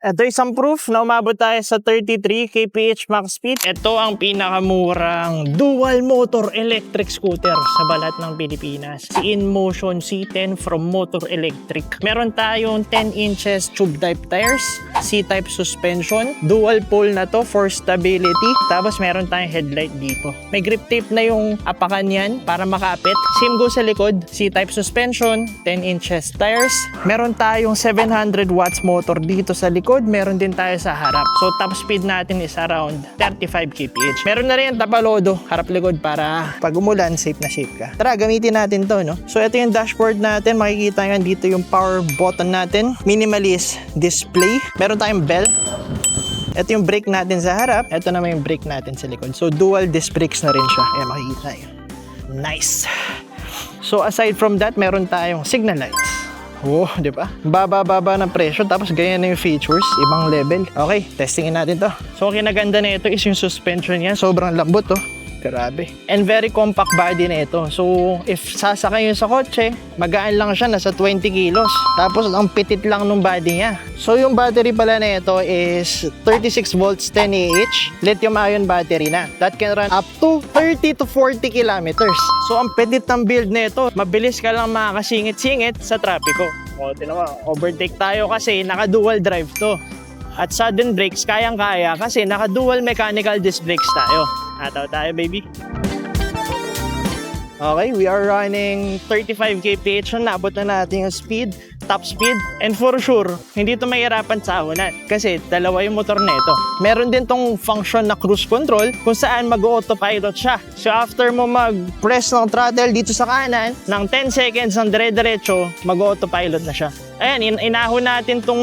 Ito isang proof na umabot tayo sa 33 kph max speed. Ito ang pinakamurang dual motor electric scooter sa balat ng Pilipinas. Si InMotion C10 from Motor Electric. Meron tayong 10 inches tube type tires, C-type suspension, dual pole na to for stability. Tapos meron tayong headlight dito. May grip tape na yung apakan yan para makapit. Same go sa likod, C-type suspension, 10 inches tires. Meron tayong 700 watts motor dito sa likod. Meron din tayo sa harap. So top speed natin is around 35 kph. Meron na rin tapalodo, harap likod para pag umulan, safe na safe ka. Tara, gamitin natin to, no? So ito yung dashboard natin. Makikita nyo dito yung power button natin. Minimalist display. Meron tayong bell. Ito yung brake natin sa harap. Ito naman yung brake natin sa likod. So dual disc brakes na rin siya. Ayan, makikita nyo. Nice. So aside from that, meron tayong signal lights. Oh, di ba? Baba-baba ng presyo tapos ganyan na yung features, ibang level. Okay, testingin natin to. So, kinaganda na ito is yung suspension niya. Sobrang lambot to. Grabe. And very compact body na ito. So, if sasakay yun sa kotse, magaan lang siya, nasa 20 kilos. Tapos, ang pitit lang nung body niya. So, yung battery pala na ito is 36 volts 10 Ah. Lithium-ion battery na. That can run up to 30 to 40 kilometers. So, ang pitit ng build na ito, mabilis ka lang makakasingit-singit sa trapiko. O, tinawa, overtake tayo kasi naka-dual drive to. At sudden brakes, kayang-kaya kasi naka-dual mechanical disc brakes tayo. Hataw tayo, baby. Okay, we are running 35 kph. Nabot na natin yung speed, top speed. And for sure, hindi ito mahirapan sa ahonan kasi dalawa yung motor nito. Meron din tong function na cruise control kung saan mag-autopilot siya. So after mo mag-press ng throttle dito sa kanan, ng 10 seconds ng dire-diretso, mag-autopilot na siya. Ayan, inahon natin tong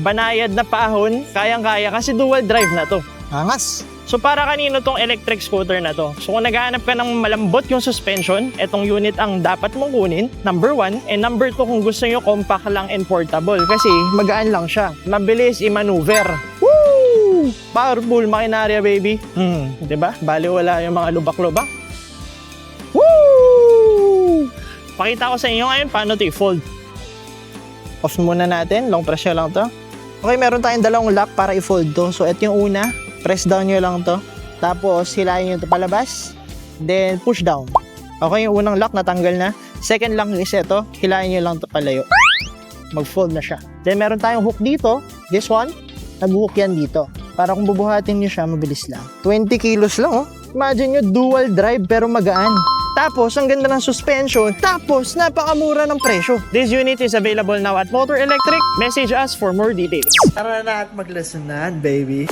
banayad na paahon. Kayang-kaya kasi dual drive na to. Angas! So para kanino tong electric scooter na to? So kung naghahanap ka ng malambot yung suspension, etong unit ang dapat mong kunin, number 1. And number 2, kung gusto nyo compact lang and portable kasi magaan lang siya. Mabilis i-maneuver. Woo! Powerful makinarya, baby. Diba? Bali wala yung mga lubak-lubak. Woo! Pakita ko sa inyo ngayon paano to i-fold. Off muna natin, long press nyo lang to. Okay, meron tayong dalawang lock para i-fold to. So ito yung una. Press down nyo lang to. Tapos, hilahin nyo ito palabas. Then, push down. Okay, yung unang lock natanggal na. Second lock is ito. Hilahin nyo lang ito palayo. Mag-fold na siya. Then, meron tayong hook dito. This one, nag-hook yan dito. Para kung bubuhatin nyo siya, mabilis lang. 20 kilos lang, oh. Imagine nyo, dual drive pero magaan. Tapos, ang ganda ng suspension. Tapos, napakamura ng presyo. This unit is available now at Motor Electric. Message us for more details. Tara na at maglesonan, baby.